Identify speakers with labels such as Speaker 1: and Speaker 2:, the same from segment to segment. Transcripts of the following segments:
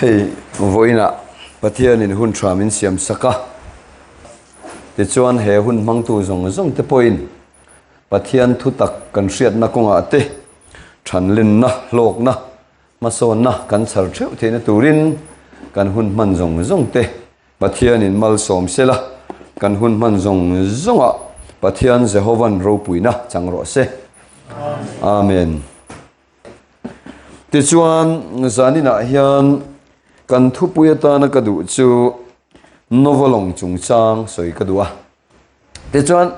Speaker 1: Hei voina pathian in hun tramin siam saka ti chuan he hun mangtu zong te point pathian thu tak kan riat na konga te thanlin na lok na mason na kan char theu theina turin kan hun man zong te pathian in mal som sela kan hun man zonga pathian jehovan ro puina changro se amen ti chuan zanina hian kan thu puya na kadu chu novolong chungchang soi kadua te chuan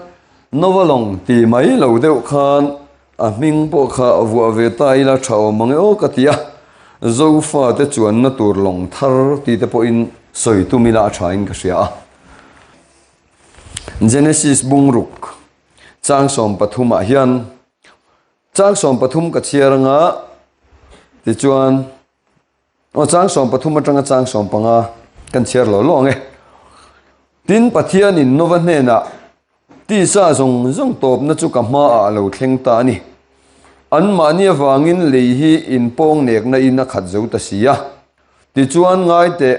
Speaker 1: novolong ti mai lo deuh khan a hming po kha awu ve tai la thao mange o katia Zofate chuanna tur lawng thar ti te po in soi tu mila thain ka sia Genesis bungruk chang som pathuma hian chang som pathum ka chiaranga ti chuan chang som pathum atanga chang som panga kan chiar lo lawng tin pathian in nova hna ti sa zong top na chu ka ma a lo thleng ta ni an ma ni wangin lei hi in pong nek na in a khat zo ta sia ti chuan ngai te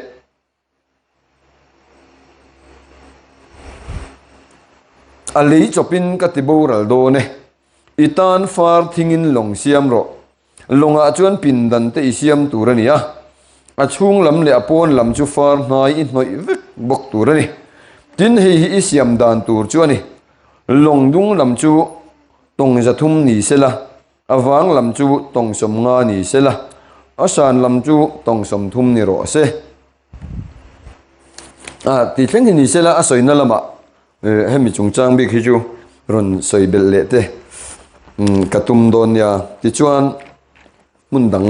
Speaker 1: a lei chopin ka ti boral do ne itan far thingin long siam ro longa chuan pin dan te siam turania a chung lam le apon lam chu far hnai in hnoi vek bok turani tin hi siam dan tur chuani long dung lam chu tong jathum ni sela awang lam chu tong som nga ni sela asan lam chu tong som thum ni ro se ti thleng ni sela a soina lama hemi chungchang bi khi chu ron soi bel le te katum don ya ti chuan mundang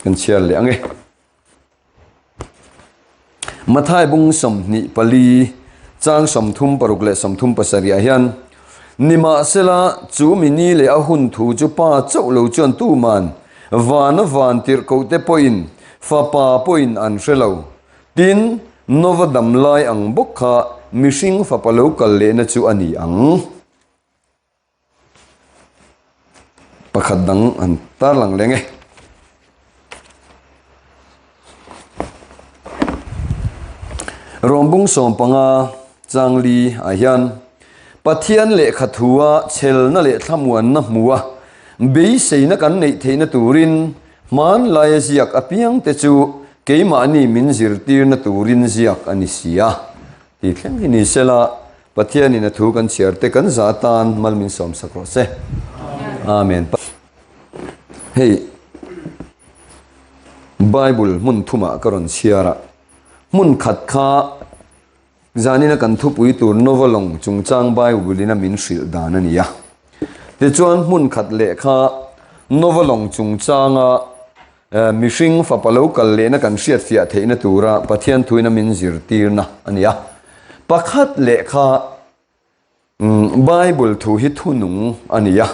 Speaker 1: kan chiar le ange mathai bung som ni pali chang som thum paruk le som thum pasaria hian nima sela chu mini le a hun thu chu pa chau lo chuan tu man van tir ko te point fa pa point an hrelo tin novadam lai ang bokha mishing fa palo kal le na chu ani ang pakhat dang an tar lang lenge rombung som panga changli a hian pathian le khathua chel na le thlamuan na hmuwa be seina kan nei theina turin man lai ziak apiang te chu keima ni min zirtir na turin ziak ani sia ti thleng ni sela pathian in a thu kan chiarte kan zatan malmin som sakro se amen hey bible mun thuma karon siara mun khat kha zanina kan thu pui tur novolong chungchang bai bulina min hril dan ania te chuan mun khat le kha novolong chungchanga mishing fa palo kal le na kan hriat fia theina tura pathian thuina min zirtirna ania pakhat le kha bible thu hi thunung ania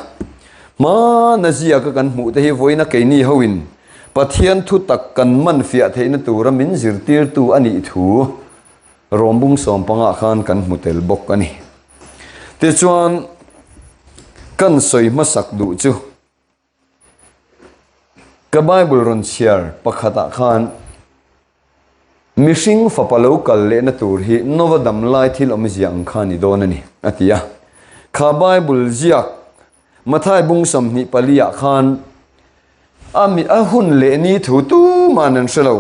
Speaker 1: ma na zia ka kan mu te hi voina keini hoin pathian thu tak kan man fia theina tura min zirtir tu ani thu rombung som panga khan kan mutel bok ani te chuan kan soi masak du chu ka bible ron share pakhata khan mishing fa palo kal le na tur hi novadam lai thil om ziang khani don ani atia kha bible ziak mathai bung som ni palia khan ami ahun le ni thu tu manan shelo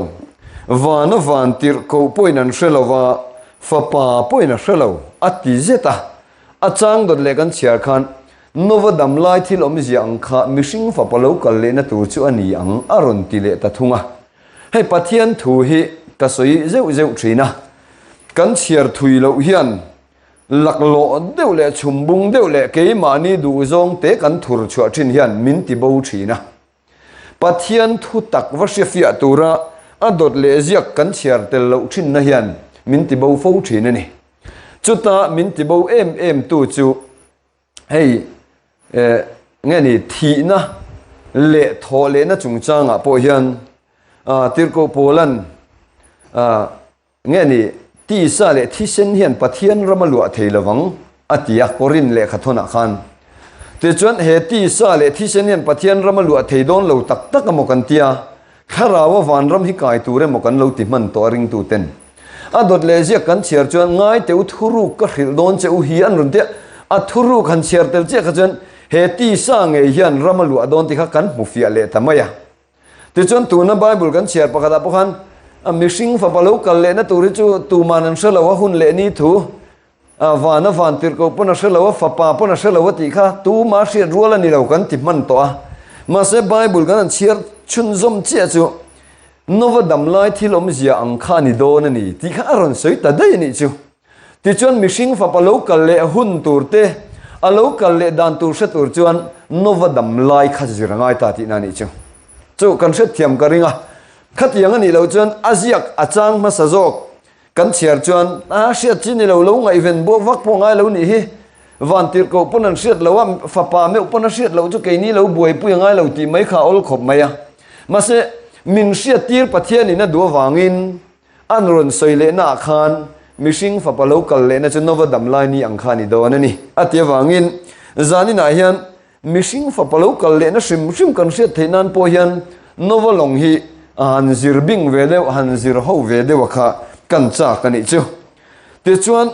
Speaker 1: van tir ko poinan shrelowa fa pa poina shrelo ati zeta achang dot le kan chiar khan novadam lai thil om ziang kha mishing fa palo kal le na tur chu ani ang aron ti le ta thunga hei pathian thu hi ka soi zeu thina kan chiar thui lo hian laklo deu le chumbung deu le ke mani du zong te kan thur chua thin hian min ti bo thina pathian thu tak wasifia tura adot le ziak kan chiar tel lo thin na hian min ti bo fo thin ani chuta min ti bo em tu chu hei nge ni thi na le tho le na chungchanga po hian tirko polan nge ni ti sa le thi sen hian pathian ramalua theilawang atia korin le khathona khan te chuan he ti sa le thi sen hian pathian ramalua theidon lo tak tak amokan tia kharawa van ram hi kai ture mo kan lo ti man to ring tu ten a dot le zia kan chiar chuan ngai teu thuru ka hril don cheu hi an run te a thuru khan chiar tel che kha chuan he ti sa nge hian ramalu adon ti kha kan mu fia le tamaya ti chuan tu na bible kan chiar pakata pakhan a mishing fa palo kal le na turi chu tu manan shalawa hun le ni thu vana van tir ko pona shalawa fa pa pona shalawa ti kha tu ma shi ruala ni lo kan ti man to a ma se bible kan chiar chun zom che chu nova dam lai thilom zia ang kha ni do na ni ti kha aron soi ta dai ni chu ti chuan mishing fa palo kal le hun tur te alo kal le dan tur sha tur chuan nova dam lai kha zirangai ta ti na ni chu kan se thiam ka ringa khát yang ani lo chuan aziak achang ma sajok kan chiar chuan a hriat chin ni lo ngai ven bo vak po ngai lo ni hi van tir ko pon an hriat lo am fa pa me pon a hriat lo chu ke ni lo buai pu ngai lo ti mai kha ol khop mai a ma se min hriat tir pathian in a du wangin an ron soile na khan mishing fa palo kal le na chu nova dam lai ni ang khani do na ni atia wangin zani na hian mishing fa palo kal le na shim kan hriat theinan po hian nova long hi han zir bing ve deuh han zir ho ve deuh kha kan cha kan ni chu ti chuan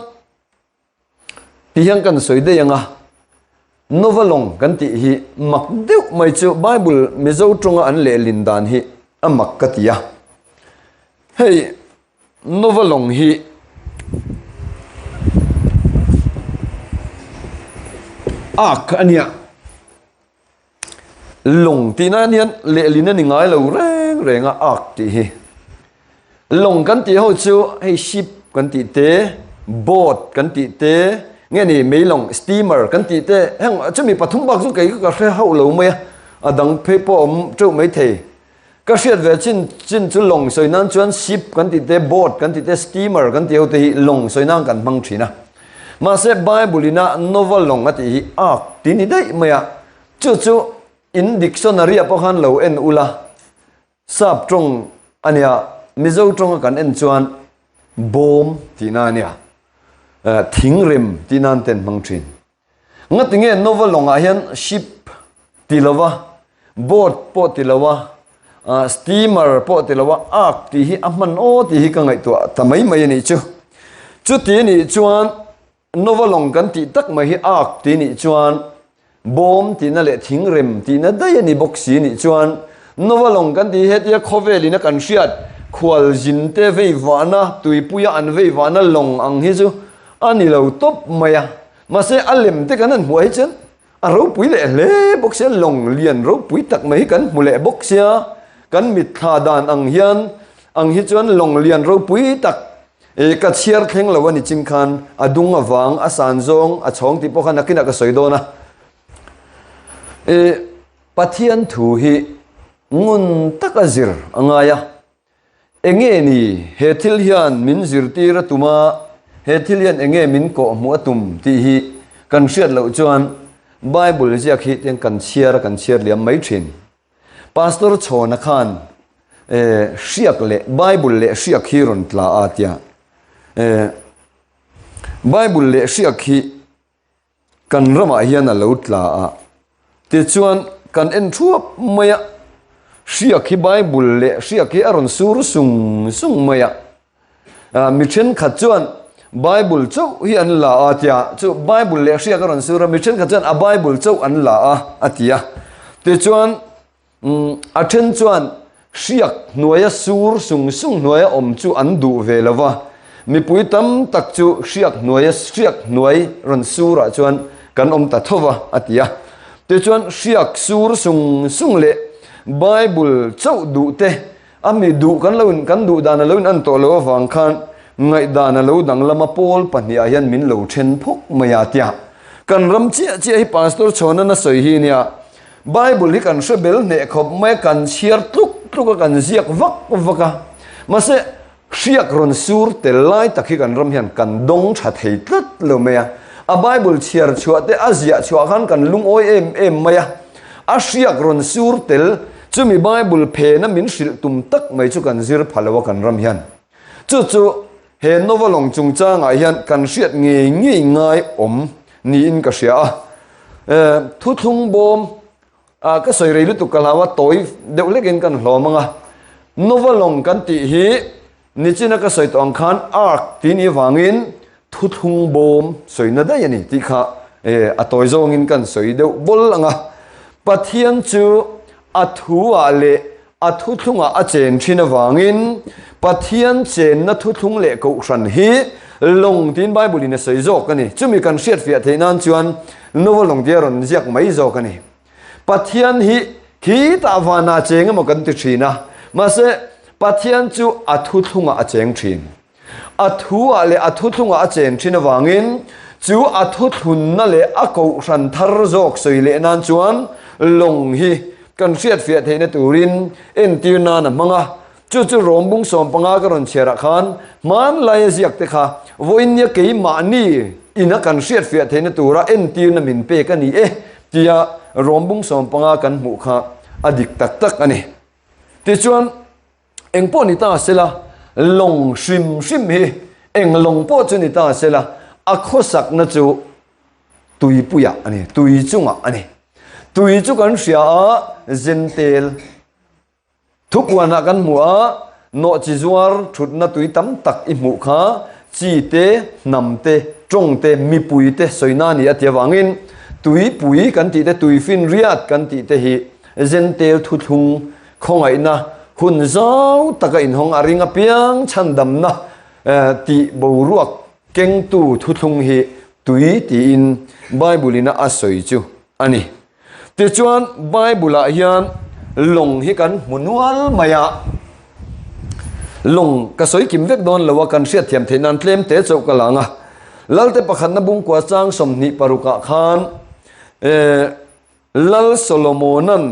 Speaker 1: ti hian kan soi de yanga novalong kan ti hi mak deuh mai chu bible mizo tonga an le lin dan hi amak ka tia hei novalong hi ak ania long ti na nian le lin ni ngai lo renga ak ti hi long kan ti ho chu hei ship kan ti te boat kan ti te nghe ni mấy long steamer kan ti te hang chumi pathum bak chu kai ka hre ho lo mai adang phe po om chu mai the ka hriat ve chin chu long soi nan chuan ship kan ti te boat kan ti te steamer kan ti ho te hi long soi nan kan mang thina ma se bible ina novel long ati hi ak ti ni dai mai chu in dictionary apokhan lo en ula sap trong ania mizo trong kan en chuan bom tina nia thingrem tinan ten mangthin ngatinge novel longa hian ship tilawa boat po tilawa steamer po tilawa ak ti hi aman o ti hi ka ngai to tamai mai ni chu ti ni chuan novel long kan ti tak mai hi ak ti ni chuan bom tina le thingrem tina dai ni boxi ni chuan novalong kan ti hetia khoveli na kan hriat khwal jin te vei wana tuipuya an vei wana long ang hi chu ani lo top maya ma se alem te kan an huai chen a ro pui le boxia long lian ro pui tak mai kan mule boxia kan mit tha dan ang hi chuan long lian ro pui tak e ka chiar thleng lo ani chin khan adung awang a san zong a chhong ti pokhan akina ka soidona e pathian thu hi ngun takazir angaya enge ni hethil hian min zirtira tuma hethil hian enge min ko mu atum ti hi kan hriat lo chuan bible ziak hi ten kan chiar liam mai thin pastor chhona khan hriak le bible le hriak hi ron tla atia bible le hriak hi kan rama hian a lo tla a ti chuan kan en thuap maya hriak hi bible le hriak hi aron sur sung maya mi then khat chuan bible chau hi an la atia chu bible le hriak aron sur mi then khat chuan a bible chau an la a atia ti chuan a then chuan hriak hnuaia sur sung hnuaia om chu an du ve lova mi pui tam tak chu hriak hnuai ron sura chuan kan om ta thova atia ti chuan hriak sur sung le bible chau du te ami du kan du dan lo an to lo wang khan ngai dan lo dang lama pol pahnia hian min lo then phok maya tia kan ram chi hi pastor chhona na soi hi nia bible hi kan rebel ne khop mai kan chiar tuk kan ziak vaka ma se hriak ron sur te lai takhi kan ram hian kan dong tha thei tlat lo maya a bible chiar chua te azia chua khan kan lung oi em maya a hriak ron sur tel chumi bible phe na min hril tum tak mai chu kan zir phalawa kan ram hian chu he novalong chungcha nga hian kan hriat nge ngai om ni in ka hria thu thung bom ka soi rei lu tu kalawa toi deuh leken kan hlomanga nova long kan ti hi nichina ka soi tong khan ark ti ni wangin thu thung bom soina da yani ti kha atoi zong in kan soi deuh bol anga pathian chu athua le athu thunga a chen thina wangin pathian chen na thu thung le ko ran hi long tin bible in soi zo kani chumi kan siat fia theinan chuan nova long dia ron ziak mai zo kani pathian hi khi ta wana cheng mo kan ti thina ma se pathian chu athu thunga a cheng thin athua le athu thunga a chen thina wangin chu athu thun na le a ko ran thar zok soi le nan chuan long hi kan siat fia theina turin en tirna na manga chu rombung som panga ka ron chera khan man lai ziak te kha voinya ke ma ni ina kan siat fia theina tura en tirna min pe ka ni tia rombung som panga kan mu kha adik tak tak ani ti chuan engpo ni ta sela long shim shim hi eng long po chu ni ta sela a khosak na chu tui puya ani tui chunga ani tui chu kan sia zentel thukwana kan mua no chi zuar thutna tui tam tak i mu kha chi te nam te trong te mi pui te soina ni atia wangin tui pui kan ti te tui fin riat kan ti te hi zentel thu thung khongai na hun zau taka in hong aringa piang chandam na ti boruak keng tu thu thung hi tui ti in bible ina asoi chu ani ti chuan bible a hian long hi kan munual maya long ka soi kim vek don lawa kan sia thiam theinan tlem te chau kalanga lalte pakhat na bung kwa chang somni paruka khan lal solomonan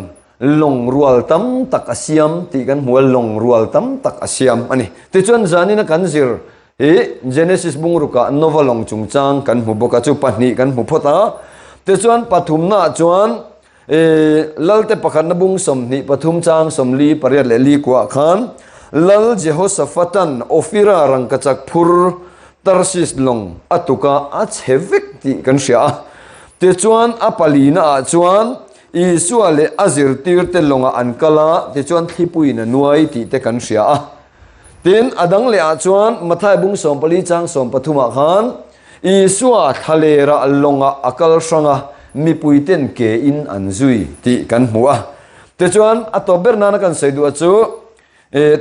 Speaker 1: long rual tam tak asiam ti kan mual long rual tam tak asiam ani ti chuan zanina kan zir genesis bung ruka nova long chung chang kan mu boka chu pahni kan mu phota ti chuan pathumna chuan lalte pakhat na bung somni pathum chang somli pariat le li kwa khan lal jehoshapatan ofira rangkachak phur tarsis long atuka a chhevek ti kan sia ti chuan apalina a chuan isua le azir tir te longa ankala ti chuan thlipuina nuai ti te kan sia tin adang le a chuan mathai bung som pali chang som pathuma khan isua thalera longa akal sanga mi puiten ke in anzui ti kan hua te chuan atober nana kan seidu achu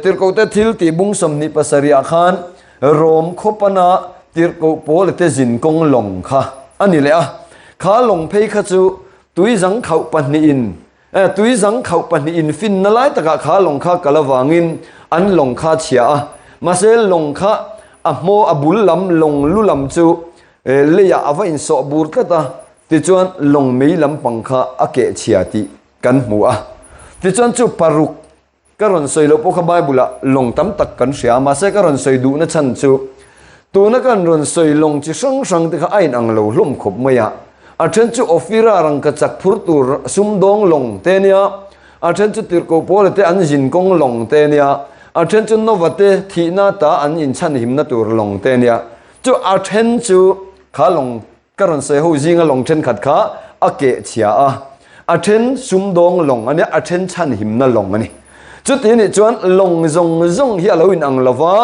Speaker 1: tirko te thil ti bung som ni pasaria khan rom khopana tirko pol te jin kong long kha ani le a kha long phei kha chu tui jang khau pan ni in tui jang khau pan ni in fin na lai taka kha long kha kalawangin an long kha chia ma se long kha a mo abul lam long lu lam chu le ya ava in so bur kata ti chuan long mei lam pangkha ake chia ti kan mu a ti chuan chu paruk karon soi lo po kha bible long tam tak kan sia ma se karon soi du na chan chu tu na kan ron soi long chi sang sang te kha ain ang lo hlum khop maya a then chu ofira rang ka chak phur tur sum dong long te nia a then chu tir ko pol te an jin kong long te nia a then chu novate thina ta an in chan him na tur long te nia chu a then chu kha long karon se ho jinga long then khat kha ake chia a then sum dong long ania a then chan him na long ani chu ti ni chuan long zong zong hi alo in ang lova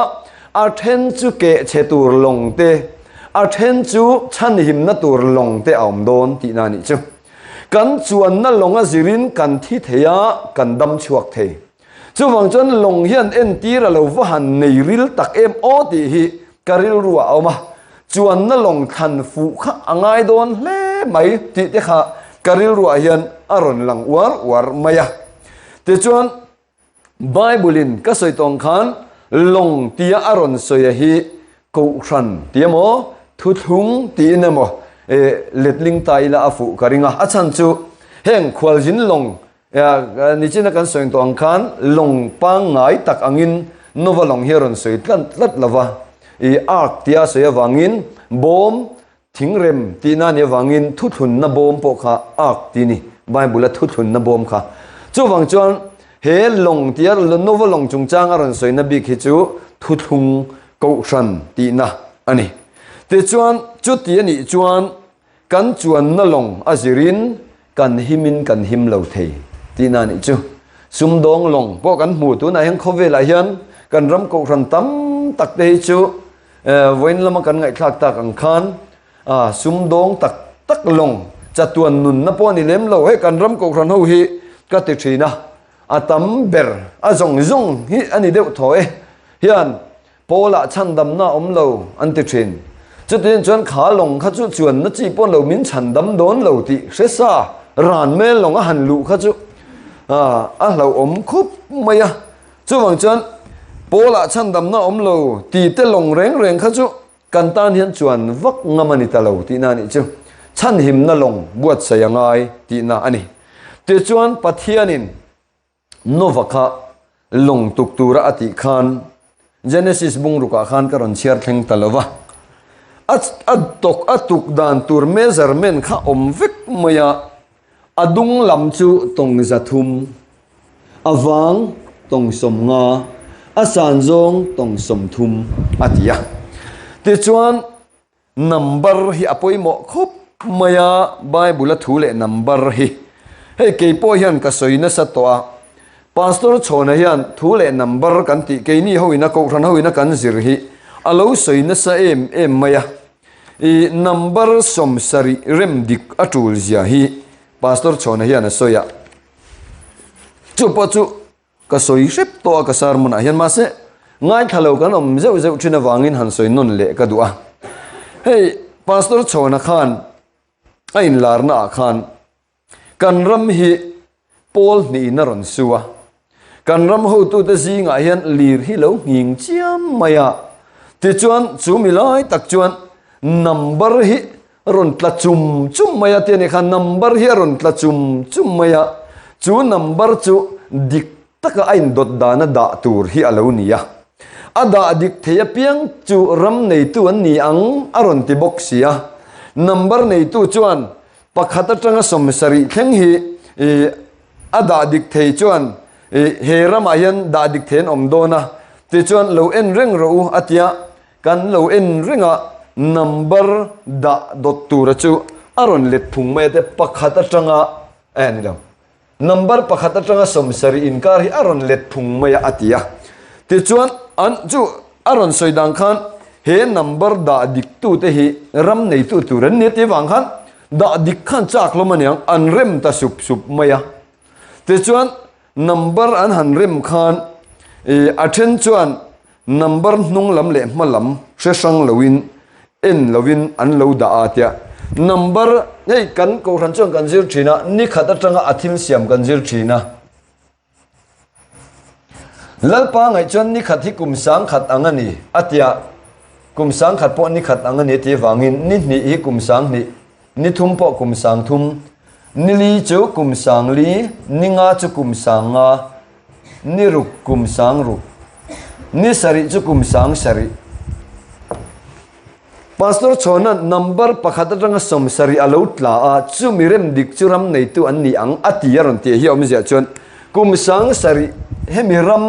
Speaker 1: a then chu ke che tur long te a then chu chan him na tur long te aum don ti na ni chu kan chuan na longa zirin kan thi theya kan dam chuak the chu wang chuan long hian en tir alo wa han nei ril tak em o ti hi karil ruwa oma chuan na long than fu kha angai don hle mai ti te kha karil ruwa hian aron lang war maya te chuan bible in ka soi tong khan long tia aron soya hi ko ran tiamo thu thung ti na mo letling tai la afu karinga achan chu heng khwal jin long ni china kan soi tong khan long pang ngai tak angin nova long heron soi tlat lawa ark tia soya wangin bom thingrem tina ne wangin thu thun na bom po kha ark ti ni bible thu thun na bom kha chu wang chuan he long tia nova long chung chang aron soi na bi khi chu thu thung ko ran ti na ani te chuan chu ti ani chuan kan chuan na long azirin kan himin kan him lo thei ti na ni chu sum dong long po kan mu tu na heng khove la hian kan ram ko ran tam tak te chu voin lama kan ngai thak tak ang khan sum dong tak long chatuan nun na po ni lem lo he kan ram ko ran ho hi ka ti thina atam ber zong hi ani deuh thoi hian pola chan dam na om lo an ti thin chu tin chuan kha long kha chu chuan na chi pon lo min chan dam don lo ti se sa ran me long a han lu kha chu lo om khup maya chu wang chuan pola chan dam na om lo ti te long reng kha chu kan tan hian chuan vak ngamani ta lo ti na ni chu chan him na long buat sayangai ti na ani ti chuan pathianin novakha long tuk tura ati khan Genesis bung ruka khan karon chiar thleng talova atuk dan tur measurement kha om vek maya adung lam chu tong zathum awang tong somnga asanjong tong somthum atia ti chuan number hi apoi mo khop maya bible a thule number hi he ke po hian ka soina sa to pastor chona hian thule number kan ti ke ni hoina ko ran hoina kan zir hi alo soina sa em maya I number som sari rem dik atul zia hi pastor chona hian a soya chu pa chu ka soi rep to ka sar mun a hian ma se ngai thalo kan om zeu thina wangin han soi non le ka du'a hey pastor chona khan ain larna khan kan ram hi pol ni na ron suwa kan ram ho tu te zinga hian lir hi lo nging chiam maya ti chuan chu milai tak chuan number hi ron tla chum maya te ne khan number hi ron tla chum maya chu number chu dik taka ain dot dana da tur hi alo niya ada dik theya piang chu ram nei tu an ni ang aron ti boxia number nei tu chuan pakhata tanga somsari thleng hi ada dik thei chuan he rama hian da dik then om dona ti chuan lo en reng ro atia kan lo en ringa number da dot tur chu aron let phung me te pakhata tanga ani lo number pakhata tanga somsari inkar hi aron let phung me atia ti chuan an chu aron soidang khan he number da dik tu te hi ram nei tu turan ni ti wang khan da dik khan chak lo maniang an rem ta sup maya ti chuan number an han rem khan athen chuan number nung lam le malam se sang lowin en lovin an lo da atia number nei kan ko ran chang kan zir thina ni khata tanga athim siam kan zir thina lalpa ngai chon ni khathi kum sang khat angani atia kum sang khat po ni khat angani ti wangin ni hi kum sang ni thum po kum sang thum ni li chu kum sang li ni nga chu kum sang nga ni ruk kum sang ruk ni sari chu kum sang sari pastor chona number pakhata ranga somsari alo tla a chu mirem dik churam nei tu an ni ang atia ron te hi om zia chon kum sang sari hemiram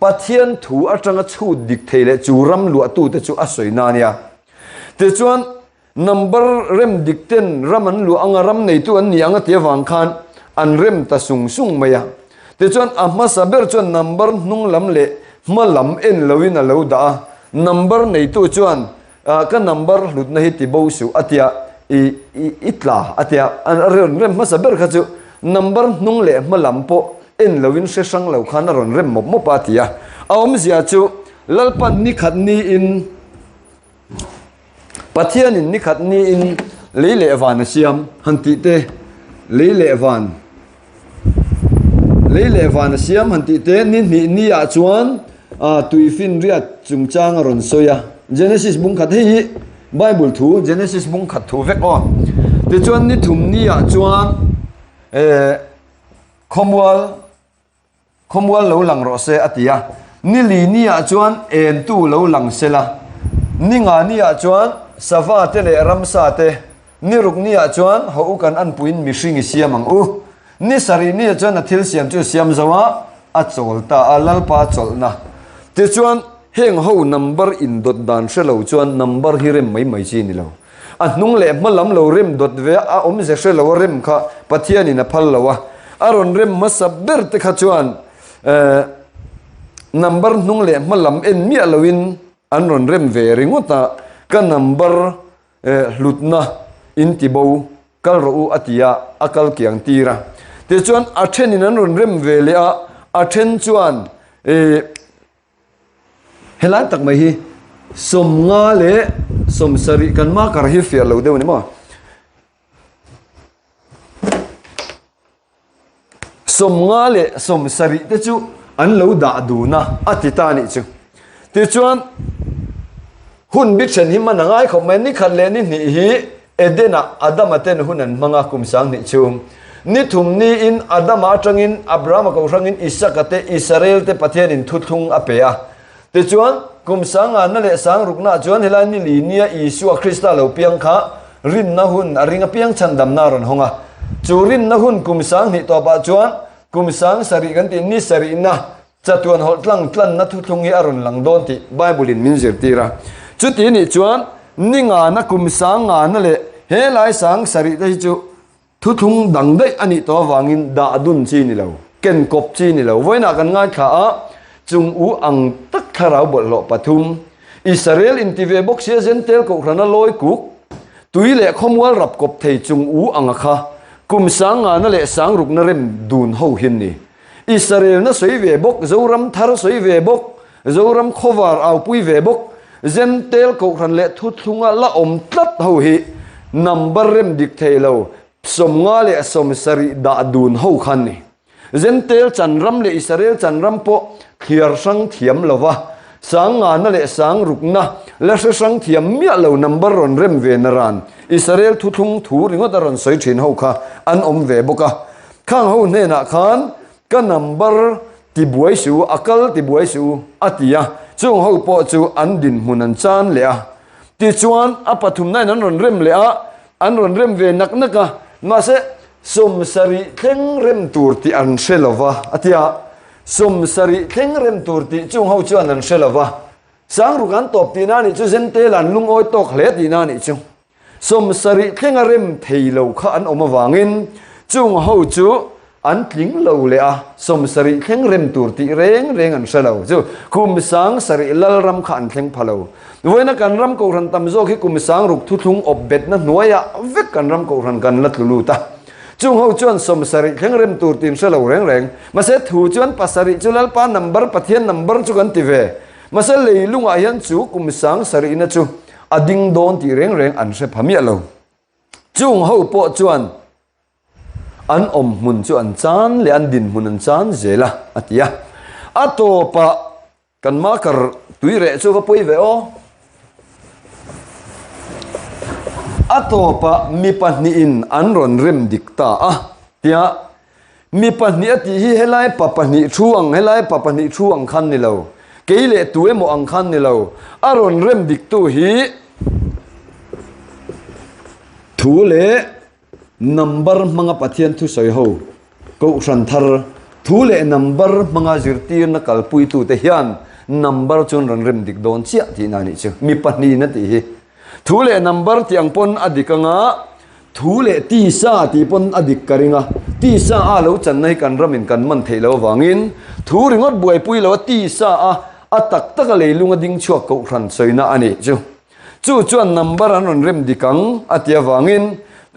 Speaker 1: pathian thu atanga chu dik theile churam lu atu te chu asoina nia te chuan number rem dikten raman lu anga ram nei tu an ni anga te wang khan an rem ta sung maya te chuan amma saber chuan number nung lam le malam en lowin alo da number nei tu chuan ka number lut na hi ti bo su atia itla atia an rem ma saber kha chu number nung le malam po en lowin se sang lo khan ron rem mo patia awm zia chu lalpan ni khat ni in pathian in ni khat ni in leile van siam hanti te leile van siam hanti te ni ya chuan tuifin riat chungchang ron soya Genesis bung khat hi Bible thu Genesis bung khat thu vek on te chuan ni thum ni ya chuan khomwal lo lang ro se atia ni li ni ya chuan en tu lo lang sela ni nga ni ya chuan Zofate le ramsa te ni ruk ni ya chuan ho kan an puin mi hring siam ang ni sari ni ya chuan a thil siam chu siam zawa a chol ta alalpa cholna te chuan heng ho number in dot dan shelo chuan number hi rem mai chi ni lo a hnung le malam lo rem dot ve a om ze shelo rem kha pathian in a phal lawa aron rem masaber te kha chuan number nung le malam en mi alawin an ron rem ve ringota ka number lutna in tibo kal ro atia akal kiang tira te chuan a then in an ron rem ve le a then chuan helai tak mai hi som nga le som sari kan ma kar hi fial lo deu ni ma som nga le som sari te chu an lo da du na atita ni chu ti chuan hun bi chen hi man ngai kho men ni khat le ni hi edena adama ten hunan manga kum sang ni chu ni thum ni in adama atangin abraham ko rangin isaka te israel te pathian in thuthung apea ti chuan kum sang an le sang rukna chuan helai ni linia isu krista lo piang kha rin na hun aringa piang chandam na ron honga churin na hun kum sang ni to ba chuan kum sang sari kan ti ni sari na chatuan hol tlang tlan na thu thung hi aron lang don ti bible in min zir tira chu ti ni chuan ni nga na kum sang nga na le he lai sang sari te chu thu thung dang dei ani to wangin da dun chi ni lo ken kop chi ni lo voina kan ngai kha a chung u ang tak tharau bol lo pathum israel in ti ve bok sia zentel ko rana loi ku tuile khomwal rap kop thei chung u anga kha kum sang nga na le sang ruk na rem dun ho hin ni israel na soi ve bok zoram thar soi ve bok zoram khovar au pui ve bok zentel ko ran le thu thunga la om tlat ho hi number rem dik thei lo som nga le som sari da dun ho khan ni zentel chanram le israel chanram po khiar sang thiam lova sang nga na le sang ruk na la sang thiam mi lo number ron rem ve na ran israel thu thung thu ringo da ron soi thin ho kha an om ve boka khang ho ne na khan ka number ti buai su akal ti buai su atia chung ho po chu an din hunan chan le a ti chuan a pathum nai nan ron rem le a an ron rem ve nak naka ma se som sari theng rem tur ti an shelova atia som sari theng rem tur ti chung ho chuan an shelova sang rukan top ti na ni chu zente lan lung oi tok hle ti na ni chu som sari theng rem theilo kha an oma wangin chung ho chu an tling lo le a som sari theng rem tur ti reng reng an shelo chu kum sang sari lalram kha an thleng phalo voina kan ram ko ran tam zo khi kum sang ruk thu thung op bet na nuaya vek kan ram ko ran kan lat lu ta chung ho chuan som sari theng rem tur tin shelo reng reng ma se thu chuan pasari chulal pa number pathian number chu kan ti ve ma se leilung a hian chu kum sang sari na chu ading don ti reng reng an se phamia lo chung ho po chuan an om mun chu an chan le an din mun an chan zela atia ato pa kan ma kar tui re chu ka poi ve o ato pa mi pahni in an ron rem dikta a tia mi pahni ati hi helai pa pahni thuang helai pa pahni thuang khan ni lo keile tue mo ang khan ni lo aron rem dik tu hi thu le number mga pathian thu soi ho ko ran thar thu le number mga zirtir na kalpui tu te hian number chun ran rem dik don chia ti na ni chu mi pahni na ti hi thu le number tiang pon adikanga thu le ti sa ti pon adik karinga ti sa a lo chan nai kan ramin kan man thei lo wangin thu ringot buai pui lo ti sa a atak tak le lunga ding chuak ko ran soina ani chu chu chuan number an ron rem dikang atia wangin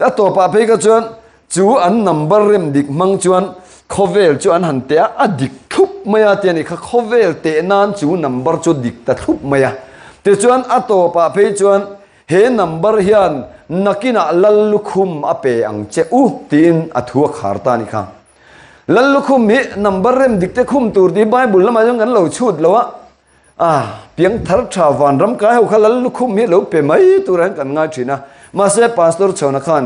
Speaker 1: a to pa pe ka chuan chu an number rem dik mang chuan khovel chu an han te a dik thup maya te ni kha khovel te nan chu number chu dik ta thup maya te chuan a to pa pe chuan he number hian nakina lallukhum ape ang che u tin athua kharta ni kha lallukhum hi number rem dik te khum tur di bible lama jong an lo chut lo a piang thar tha wan ram ka ho kha lallukhum hi lo pe mai turan kan nga thina ma se pastor chona khan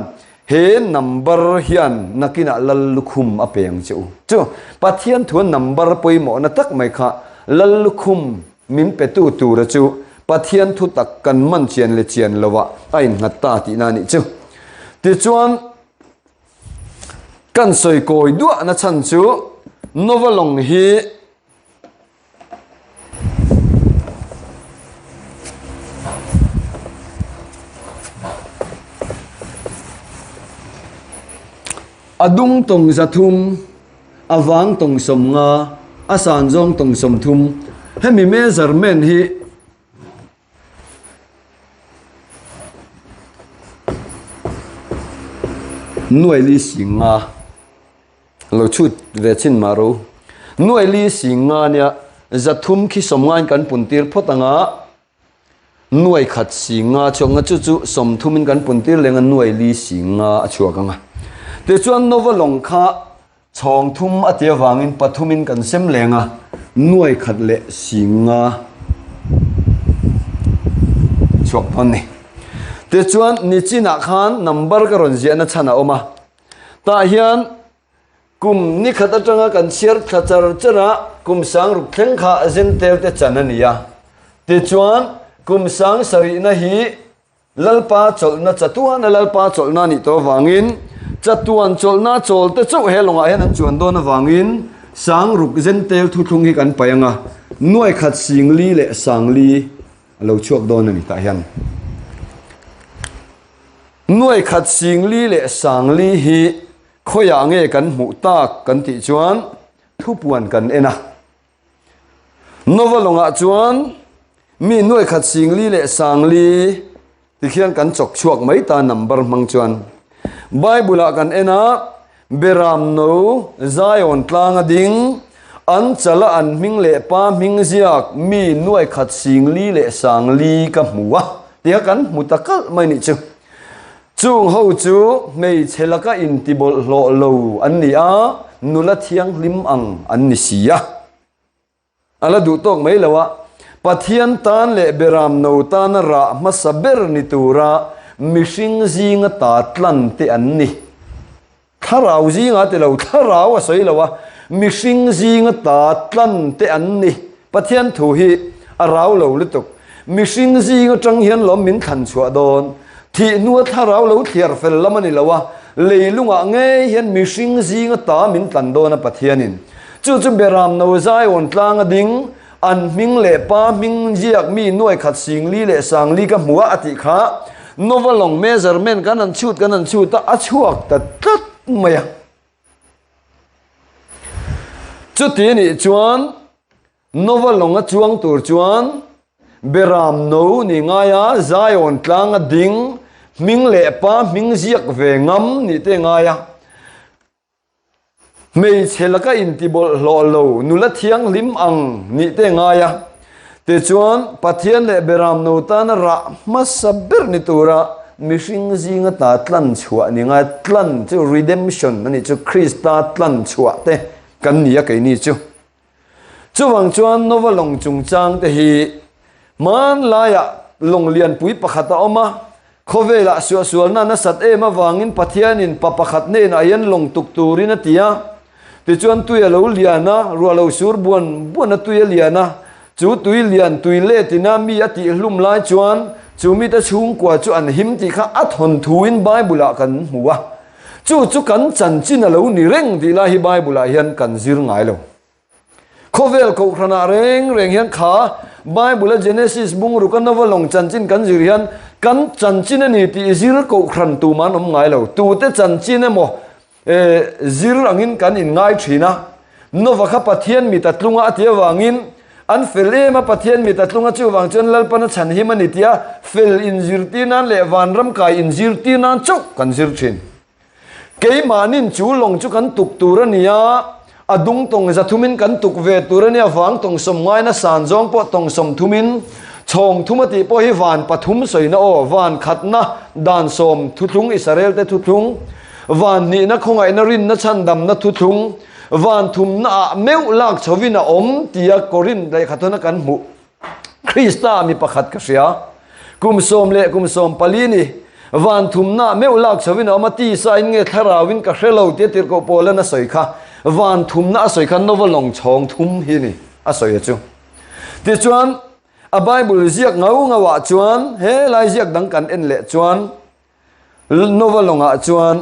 Speaker 1: he number hian nakina lallukhum apeng chu chu pathian thu number poimo na tak mai kha lallukhum min pe tu tu ra chu pathian thu tak kan man chian le chian lowa ai ngata ti na ni chu ti chuan kan soi koi du na chan chu novalong hi adung tong zathum awang tong somnga asan zong tong som thum hemi measurement hi nuai li singa lo chut ve chin maru nuai li singa nia zathum khi somngan kan puntir photanga nuai khat singa chonga chu chu som thumin kan puntir lenga nuai li singa achuakanga te chuan nova long kha chong thum atia wangin pathumin kan sem lenga nuai khat le singa chuak ton ni te chuan ni china khan number ka ron ziana chana oma ta hian kum ni khata tanga kan share thachar chara kum sang ruk thleng kha zen tel te chanania te chuan kum sang sari na hi lalpa cholna chatuan lalpa cholna ni to wangin chatuan cholna chol te chau he longa hian an chuan don wangin sang ruk zen tel thu thung hi kan payanga nuai khat singli le sangli lo chuak don ani ta hian nuai khat singli le sangli hi khoya nge kan mu tak kan ti chuan thu puan kan ena novalonga chuan mi nuai khat singli le sangli ti khian kan chok chuak mai ta number mang chuan bible kan ena beram no zion tlanga ding an chala an ming le pa ming ziak mi nuai khat singli le sangli ka muwa tia kan mutakal mai ni chu chung ho chu mei chelaka in tibol lo lo an ni a nula thiang lim ang an ni sia ala du tok mai lawa pathian tan le beram no tan ra masaber ni tura mishing zinga ta tlan te an ni tharau zinga te lo tharau a soi lawa mishing zinga ta tlan te an ni pathian thu hi a rau lo lutuk mishing zinga tang hian lo min than chua don thi nuwa tharau lo thiar fel lamani lawa leilunga nge hian mishing zinga ta min tlan dona pathianin chu chu beram no zai on tlanga ding an ming le pa ming jiak mi nuai khat singli le sangli ka muwa ati kha novalong measurement kan an chut ta achuak ta tat maya chu ti ni chuan novalong a chuang tur chuan beram no ni ngaya zion tlanga ding ming le pa ming ziak ve ngam ni te ngaya mei chelaka in tibol lo lo nula thiang lim ang ni te ngaya te chuan pathian le beram no tan ra masaber ni tura mishing zinga ta tlan chua ni nga tlan chu redemption ani chu Christa tlan chua te kan nia kai ni chu chuwang chuan novalong chungchang te hi man laya long lian pui pakhata oma khovela sual na sat ema wangin pathianin papakhat ne na yan long tuk turina tia ti chuan tuya lo liana rualo sur buan tuya liana chu tui lian tui le tina mi ati hlum lai chuan chu mi ta chung kwa chu an him ti kha athon thuin bible kan huwa chu kan chan chin lo ni reng ti la hi bible hian kan zir ngai lo khovel ko khana reng hian kha bible genesis bung ru kan novalong chan chin kan zir hian kan chan chin ani ti zir ko khran tu man om ngai lo tu te chan chin mo zir angin kan in ngai thina nova kha pathian mi tatlunga atia wangin an fel ema pathian mi tatlunga chu wang chon lalpana chan hi mani tia fel in zirti nan le wanram kai in zirti nan chok kan zir thin ke manin chu long chu kan tuk turania adung tong zathumin kan tuk ve turania wang tong som ngai na san jong po tong som thumin chong thumati po hi van pathum soina o van khatna dan som thuthung israel te thuthung van ni na khongai na rin na chandam na thuthung van thum na meu lak chovina om tia korin dai khatona kan mu Krista mi pakhat ka sia kum som palini van thum na meu lak chovina omati sa in nge tharawin ka hrelo te tir ko polana soikha van thum na soikha novalong chong thum hi ni a soi chu ti chuan a bible ziak ngawa chuan he lai ziak dang kan en le chuan novalonga chuan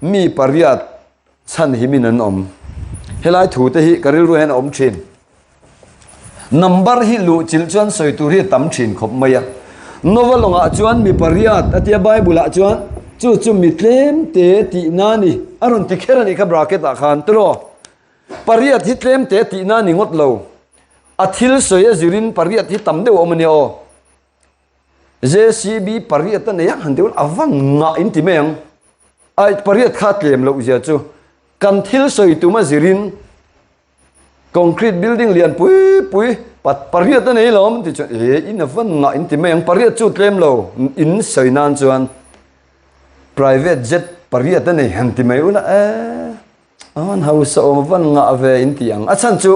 Speaker 1: mi pariat chan himin an om helai thu te hi karil ru hen om thin number hi lu chil chuan soi tur hi tam thin khop maya novalonga chuan mi pariat atia bible a chuan chu mi tlem te ti nani aron ti kherani ka bracket a khan tro pariat hi tlem te ti na ni ngot lo athil soya zirin pariat hi tam deu omani o JCB pariat na ya handul awan nga intimeng ai pariat kha tlem lo zia chu kan thil soi tu ma zirin concrete building lian pui pat pariat na lom ti chu in awan nga intimeng pariat chu tlem lo in soi nan chuan private jet pariat na hantimai una an hausa awan nga ave intiang achan chu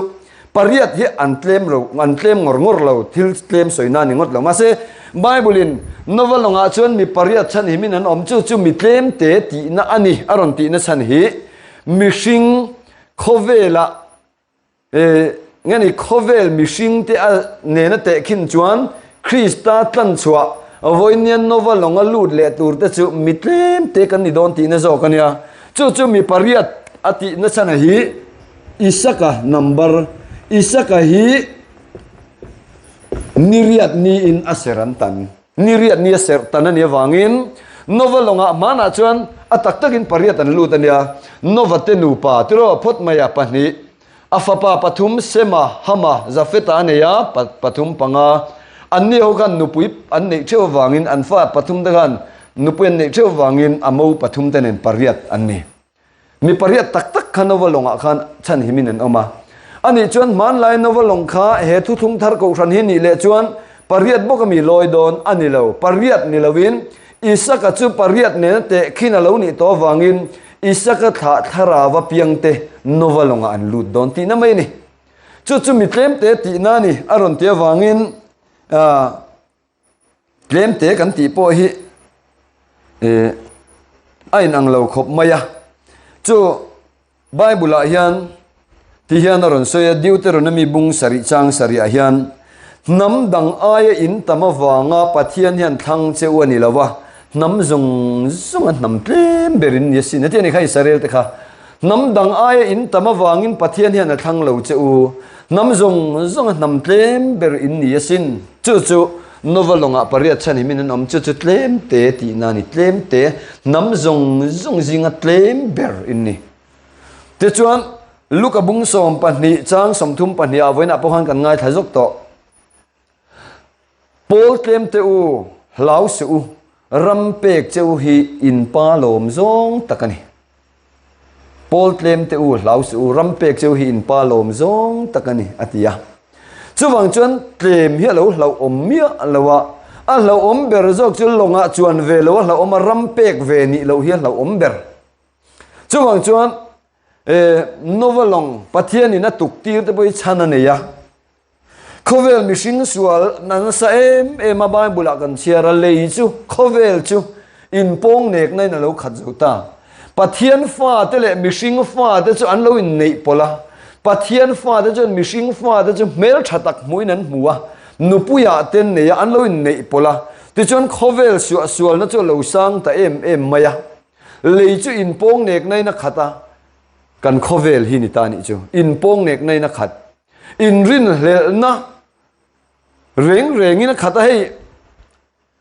Speaker 1: pariat hi an tlem ngor lo thil tlem soi na ni ngot lo ma se Bible in novel longa chuan mi pariat chan hi min an om chu mi tlem te ti na ani aron ti na chan hi mishing khovela ngani khovel mishing te a ne na te khin chuan Krista tlan chua avoinian novel longa lut le tur te chu mi tlem te kan ni don ti na zo kan ya chu mi pariat ati na chan hi Isaka number Isaka hi niriat ni in aseran tan niriat ni aser tan ani wangin novelonga mana chuan atak takin pariat an lut ania novate nu pa tro phot maya pani afapa pathum sema hama zafeta ania pathum panga anni hogan nupui annei cheu wangin anfa pathum dagan nupuen nei cheu wangin amo pathum tenen pariat anni mi pariat tak khanovelonga khan chan himinen oma ani chuan man lai novelong kha he thu thung thar ko ran hi ni le chuan pariat bokami loi don ani lo pariat ni lovin Isaka chu pariat ne te khina lo ni to wangin Isaka thara wa piang te novelonga an lut don ti na mai ni chu mi tlem te ti na ni aron te wangin tlem te kan ti po hi ain ang lo khop maya chu Bible a hian ti hian aron soya Deuteronomy bung sari chang sari a hian nam dang aya in tamawanga pathian hian thang cheu ani lawa nam zong nam tlem berin yesin ati ani khai sarel te kha nam dang aya in tamawangin pathian hian thang lo cheu nam zong nam tlem ber in yesin chu novelonga pariat chani min om chu tlem te ti nani tlem te nam zong zinga tlem ber inni te chuan Luka bung som pani chang som thum pani avoina pohan kan ngai thajok to Paul tlem te u hlau su rampek cheu hi in pa lom zong takani Paul tlem te u hlau su rampek cheu hi in pa lom zong takani atia chuwang chuan tlem hi lo hlau om mia lawa a hlau om ber zok chu longa chuan ve lo hlau om rampek ve ni lo hi hlau om ber chuwang chuan novelong pathian in a tuktir te boi chana ne ya khovel mishing sual nan sa em a Bible kan chiara lei chu khovel chu in pong nek nai na lo khat zuta pathian fa te le mishing fa te chu an lo in nei pola pathian fa te chu mishing fa te chu mel thatak muinan muwa nupuya ten ne ya an lo in nei pola ti chon khovel sual na chu lo sang ta em maya lei chu in pong nek nai na khata kan khovel hi ni ta ni chu in pong nek nei na khat in rin hlel na reng in khata hei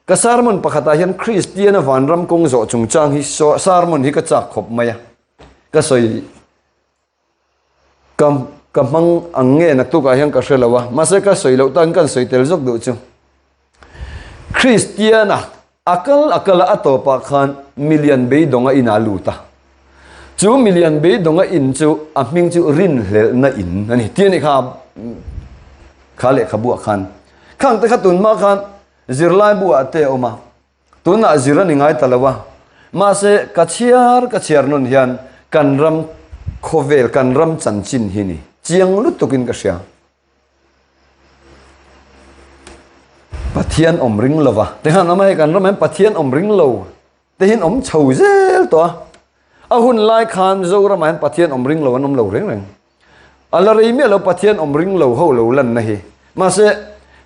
Speaker 1: ka sarmon pakhata hian Christian vanram kong zo chungchang hi so sarmon hi ka chak khop maya ka soi kam mang ange na tu ka hian ka hrelawa ma se ka soi lo tan kan soi tel jok du chu Christian akal atopa khan million be donga ina luta 2 million be donga in chu a ming chu rin hlel na in ani tiani kha khale khabu khan khang te khatun ma khan zirlai bu ate oma tuna zirani ngai talawa ma se kachiar non hian kan ram khovel kan ram chanchin hini chiang lu tukin ka sia pathian omring lova te han amai kan ram pathian omring lo te hin om chho zel to ahun lai khan zo raman pathian omring lo anom lo reng alari me lo pathian omring lo ho lo lan na hi ma se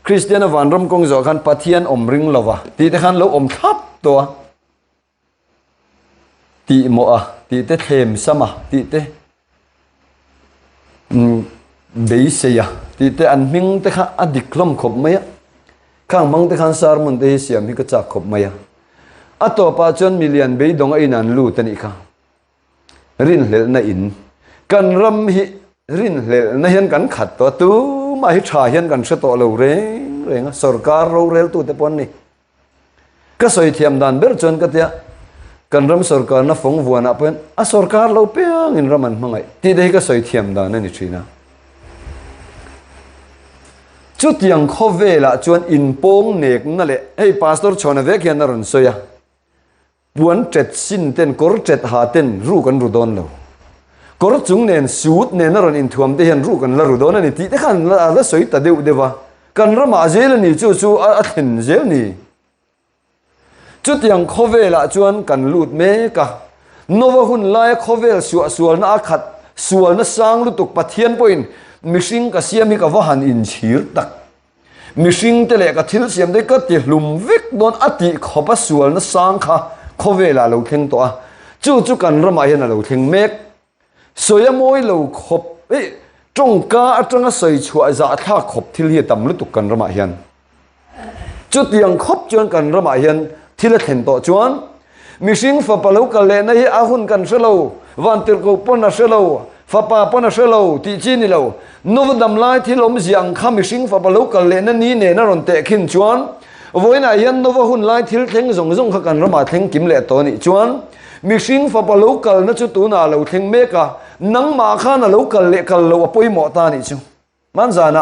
Speaker 1: Christian vanram kong zo khan pathian omring lova ti te khan lo om thap to ti mo a ti te them sama ti te be se ya ti te an ming te kha adiklom khop maya khang mang te khan sar mun te siam hi ka cha khop maya ato pa chon million be dong a in an lu tani kha rin hlel na in kan ram hi rin le na hian kan khat to tu ma hi tha hian kan se to lo reng sarkar ro rel tu te pon ni ka soi thiam dan ber chon ka tia kan ram sarkar na phong vuana pen a sarkar lo peang in raman mangai ti dei ka soi thiam dan ani thina chút yang kho ve la chuan in pong nek na le hey pastor chona ve kian na ron soya buan tret sin ten kor tret ha ten ru kan ru don lo kor chung nen suit nen na ron in thuam te hian ru kan la ru don ani ti te khan la soi ta deu dewa kan rama zel ni chu a then zel ni chút yang kho ve la chuan kan lut me ka nova hun lai kho ve sual na khat sual na sang lu tuk pathian poin mishing ka siami ka vahan in chhir tak mishing te le ka thil siam de ka ti hlum vek don ati khopa sual na sang kha khovela lo theng to a chu kan rama hian lo theng mek soya moi lo khop trong ka atanga soi chua za tha khop thil hi tam lu tuk kan rama hian chu tiang khop chuan kan rama hian thil a then to chuan mishing fa palo ka le na hi ahun kan shelo van tir ko pon na shelo fa pa pon na shelo ti chi ni lo nov dam lai thilom ziang kha mishing fa palo ka le na ni ne na ron te khin chuan voina hian nova hun lai thil theng zong kha kan rama theng kim le to ni chuan mishing fa palo kal na chu tu na lo theng me ka nang ma kha na lo kal le kal lo apoi mo ta ni chu man zana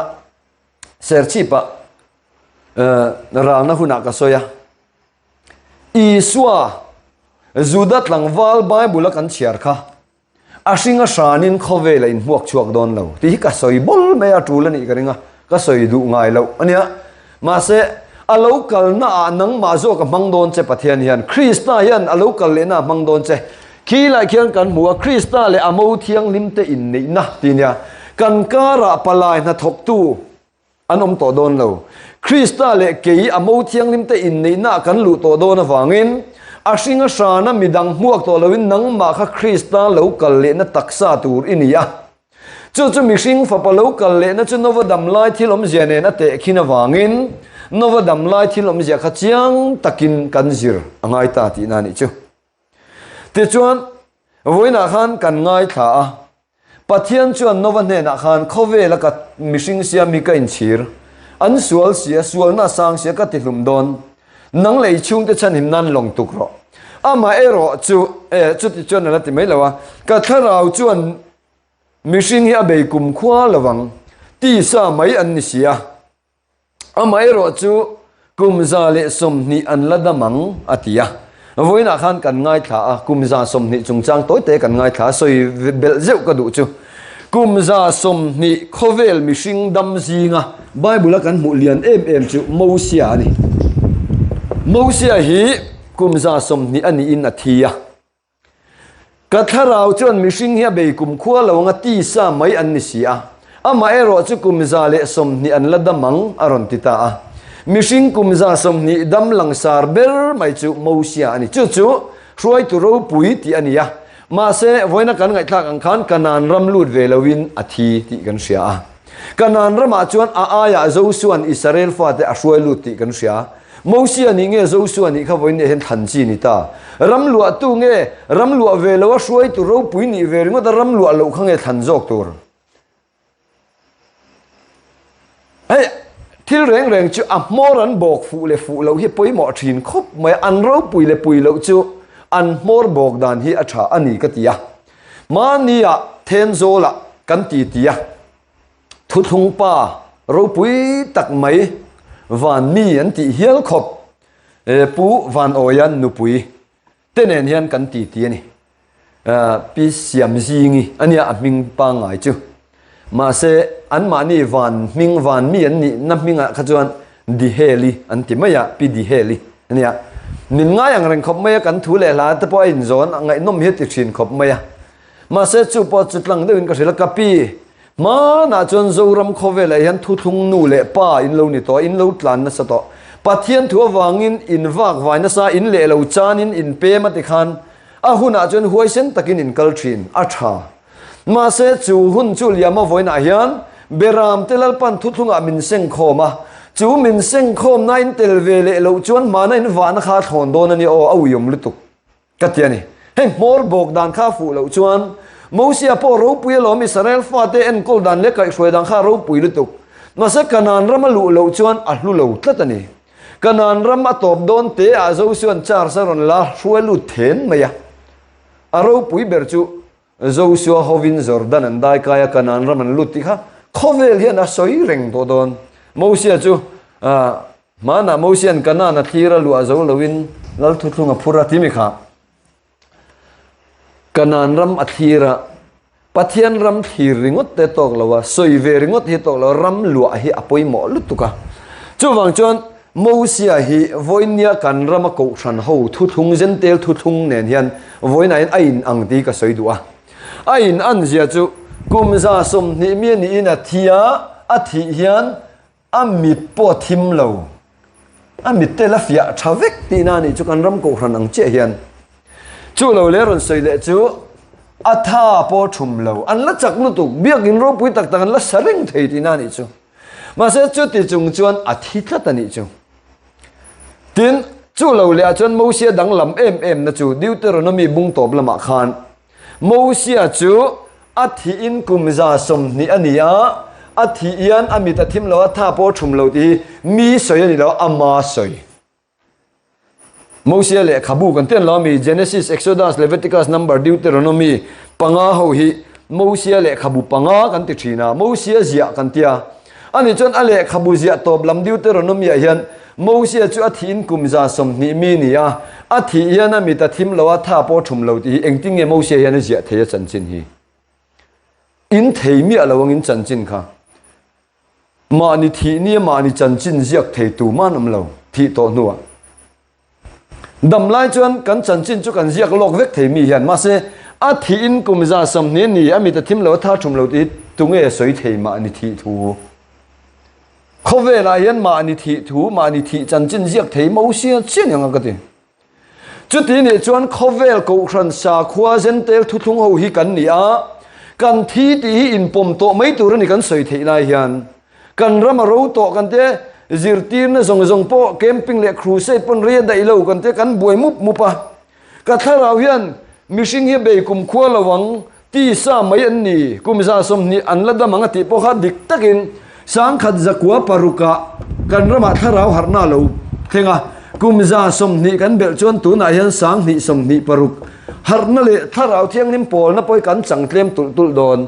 Speaker 1: ser chi pa ra na huna ka soya iswa zudat lang wal bible kan chiar kha ashinga shanin khove la in huak chuak don lo ti ka soi bol me a tu la ni ka ringa ka soi du ngai lo ania ma se a local na nang ma zo ka mang don che pathian hian krista hian a local le na mang don che khi lai khian kan mua krista le amo thiang lim te in nei na ti nia kan kara palai na thok tu anom to don lo krista le ke amo thiang lim te in nei na kan lu to don awangin ashinga shana midang muak to lovin nang ma kha krista local le na taksa tur inia chu mishing fa pa local le na chu nova dam lai thilom ziane na te khina wangin nova dam lai thilom zia kha chiang takin kanzir angai ta ti na ni chu te chuan voina khan kan ngai tha a pathian chuan nova ne na khan khove la ka mishing sia mi ka in chir an sual sia sual na sang sia ka ti hlum don nang lei chung te chan him nan long tuk ro ama ero chu ti chuan la ti mai lawa ka tharau chuan mishing hi abei kum khwa lawang ti sa mai an ni sia ama ero chu kumza le somni an ladamang atia voina khan kan ngai tha a kumza somni chungchang toy te kan ngai tha soi bel zeu ka du chu kumza somni khovel mishing dam zinga bible kan mu lian em chu mosia ni mosia hi kumza somni ani in athia katharau chuan mishing hi be kum khwa lawanga ti sa mai an ni sia ama ero chu kumza le somni an ladamang aron tita a mishing kumza somni dam langsar ber mai chu mosia ani chu hruai tu ro pui ti ania ma se voina kan ngai thak ang khan kanan ram lut ve lovin athi ti kan sia a kanan rama chuan a aya zo suan israel fa te a hruai lut ti kan sia mosia ni nge zo suan ni kha voin hen than chi ni ta ram lua tu nge ram lua ve lo hruai tu ro pui ni ve ringa da ram lua lo khange than jok tur hey thil reng chu a moran bok fu lo hi poi mo thin khop mai an ro pui le pui lo chu an mor bok dan hi a tha ani ka tia mania then zola kan ti tia thu thung pa ro pui tak mai van mi an ti hial khop pu van oyan nu pui tenen hian kan ti ti ni pi siam zingi ania a ming pa ngai chu ma se an mani van mi an ni na minga khachuan di heli an ti maya pi di heli ania nin nga yang reng khop maya kan thu le la te po in zon ngai nom hi ti thin khop maya ma se chu po chutlang de in ka sela kapi ma na chon zoram khove la hian thu thung nu le pa in lo ni to in lo tlan na sa to pathian thu awangin in wak vai na sa in le lo chanin in pe ma ti khan a huna chon huai sen takin in kal thin a tha ma se chu hun chu liama voina hian beram telal pan thu thunga min seng khoma chu min seng khom na in tel ve le lo chuan ma na in van kha thon don ani o au yom lutuk katiani he mor bok dan kha fu lo chuan Moses po ro pui lom Israel fate en kol dan le kai khoi dang kha ro pui lu tuk ma se kanan ram lu lo chuan a hlu lo tlatani kanan ram atop don te a zo suan char saron la hruelu then maya aro pui ber chu zo suwa hovin Jordan an dai kaya kanan ram an luti kha khovel hian a soi reng to don Moses chu mana Moses an kanana thira lu a zo lovin lal thu thunga phura timi kha kanan ram athira pathian ram thir ringot te tok lawa soi ve ringot hi tok lawa ram lua hi apoi mo lutuka chuwang chon Moses hi voinia kan ram ko than ho thu thung zen tel thu thung nen hian voina in ain ang ti ka soi duwa ain an zia chu kumza som ni mi ni in athia athi hian amit po thim lo amit te la fia thavek ti na ni chu kan ram ko than ang che hian chu lo le ron soi le chu atha po thum lo an la chak nu tu biak in ro pui tak tak an la sareng thei ti na ni chu ma se chu ti chung chuan athi thla ta ni chu tin chu lo le chuan Moses dang lam em na chu Deuteronomy bung top lama khan Moses chu athi in kumza som ni ania athi ian amita thim lo atha po thum lo ti mi soi ani lo ama soi Moses le khabu kan ten lo mi Genesis Exodus Leviticus Number Deuteronomy panga ho hi Moses le khabu panga kan ti thina Moses zia kan tia ani chon ale khabu zia top lam Deuteronomy hian Moses chu athin kumza som ni mi nia athi iana mi ta thim lo atha po thum lo ti engting nge Moses hian zia theya chanchin hi in thei mi alawang in chanchin kha ma ni thi ni ma ni chanchin ziak thei tu manam lo thi to nuwa dam lai chuan kan chanchin chu kan ziak lok vek thei mi hian ma se a thi in kumza som ni ni ami ta thim lo tha thum lo ti tunge soi thei ma ni thi thu khove la hian ma ni thi thu ma ni thi chanchin ziak thei mo sia chen yang ka ti chu ti ni chuan khovel ko khran sa khwa zen tel thu thung ho hi kan ni a kan thi ti hi in pom to mai tur ni kan soi thei lai hian kan ram ro to kan te zirtir na zong po camping le crusade pon ria dai lo kan te kan buai mupa ka tharau hian mishing hi be kum khwa lawang ti sa mai an ni kum za som ni an la da manga ti po kha dik takin sang khat zakwa paruka kan rama tharau harna lo thenga kum za som ni kan bel chon tu na hian sang ni som ni paruk harna le tharau thiang nim pol na poi kan changtlem tul don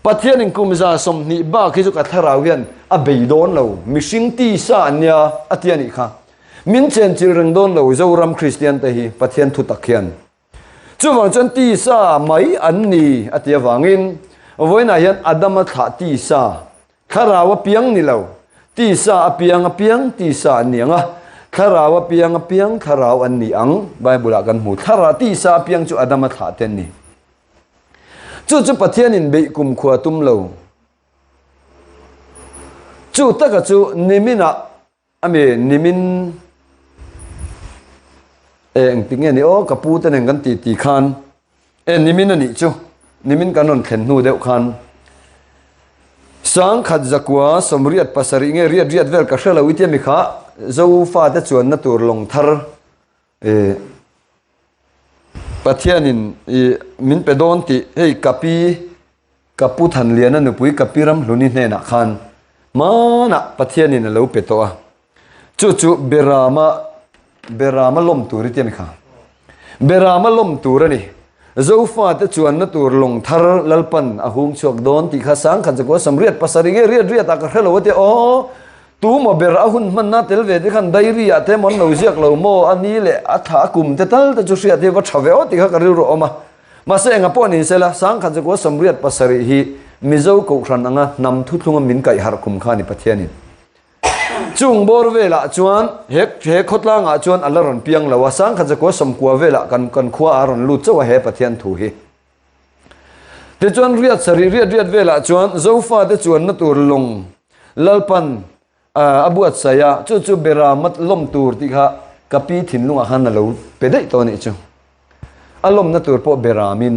Speaker 1: pathian in kumza som ni ba khi chu ka tharau hian a bei don lo mishing ti sa anya atiani kha min chen chil reng don lo zoram Christian te hi pathian thu takhian chuwang chan ti sa mai an ni atia wangin voina hian adama tha ti sa tharawa piang ni lo ti sa apiang ti sa anianga tharawa piang tharau an ni ang bible kan mu thara ti sa piang chu adama tha ten ni chu pathian in be kum khwa tum lo chu taka chu nimina ame nimin eng tinge ni o kapu ten kan ti khan nimin ani chu nimin kanon thlen nu deuh khan sang khat zakwa somriat pasari nge riat vel ka hrelo itia mi kha Zofate chuan na tur lawng thar pathianin min pedon ti hei kapu than liana nu pui kapiram hluni hne na khan mana pathianin lo peto a chu berama lom tur ti mi kha berama lom tur ani Zofate chuan na tur lawng thar lalpan ahung chok don ti kha sang khan jakwa samriat pasari nge riat ta ka hrelo te o tu mo ber ahun man na tel ve ti khan dairi ate mon lo ziak lo mo ani le atha kum te tal ta chu sia te wa thave o ti kha ka ri ro ma ma se nga po ni sela sang khan jakwa samriat pasari hi mizo ko thran anga nam thu thunga min kai har kum khani pathiani chung bor vela chuan he khotla nga chuan alaron piang lawa sang khan jakwa samkwa vela kan khwa aron lu chawa he pathian thu hi te chuan riat vela chuan Zofate chuan na tur lawng lalpan abuat saya chu beramat lom tur ti kha kapi thinlunga han lo pedai to ni chu alom na tur po beramin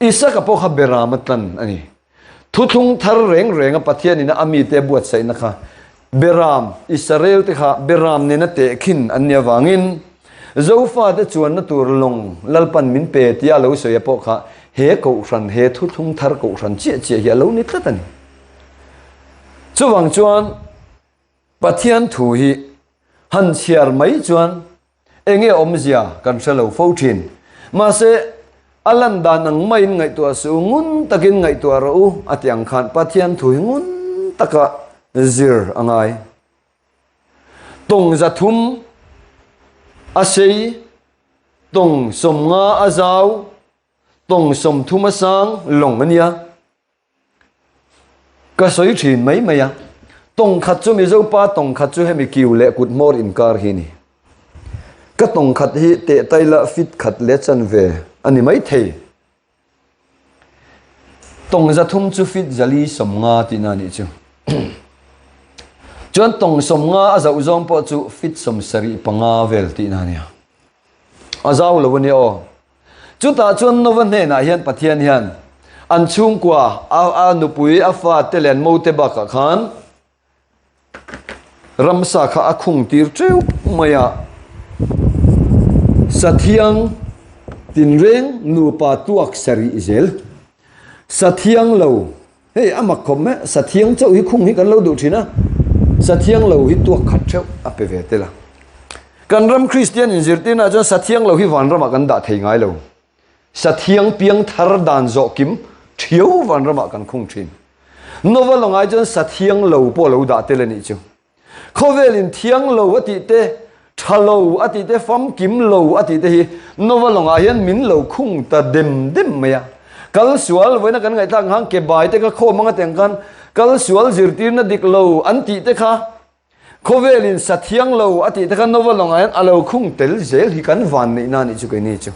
Speaker 1: isa ka po kha beramatan ani thuthung thar reng a pathian ina ami te buat sai na kha beram Israel te kha beram ne na te khin anya wangin Zofate chuan na tur lawng lalpan min pe tia lo soya po kha he cậu ran he thu thung thar cậu ran chia hi lo ni tlat ani chu wang chuan pathian thu hi han chiar mai chuan enge omzia kan salo fo thin ma se alan dan ang mai ngai tu su ngun takin ngai tu ro atiang khan pathian thu ngun taka zir angai tong za thum asei tong som nga azau tong som thuma sang long ania ka soi thin mai maya tong khat chu mi zo pa tong khat chu hemi kiu le kut mor in kar hi ni ka tong khat hi te taila fit khat le chan ve ani mai thei tong za thum chu fit zali som nga ti na ni chu chuan tong som nga azau zom po chu fit som sari panga vel ti na nia azau lo ni o chu ta chuan no van he na hian pathian hian an chung kwa a nupui a fa te len mo te ba ka khan ramsa kha a khung tir treu maya sathiang tin reng nu pa tuak sari zel sathiang lo hey amak khom me sathiang chau hi khung hi kan lo du thina sathiang lo hi tuak khat treu a pe ve te la kan ram christian in zirtina jo sathiang lo hi van rama kan da thei ngai lo sathiang piang thar dan zo kim thieu van rama kan khung thin nova longai jo sathiang lo po lo da te le ni chu khovelin thiang lo ati te thalo ati te fam kim lo ati te hi nova longa hian min lo khung ta dem maya kal sual voina kan ngai tang hang ke bai te ka kho manga teng kan kal sual zirtir na dik lo anti te kha khovelin sathiang lo ati te kan nova longa hian alo khung tel zel hi kan van nei na ni chu ke ni chu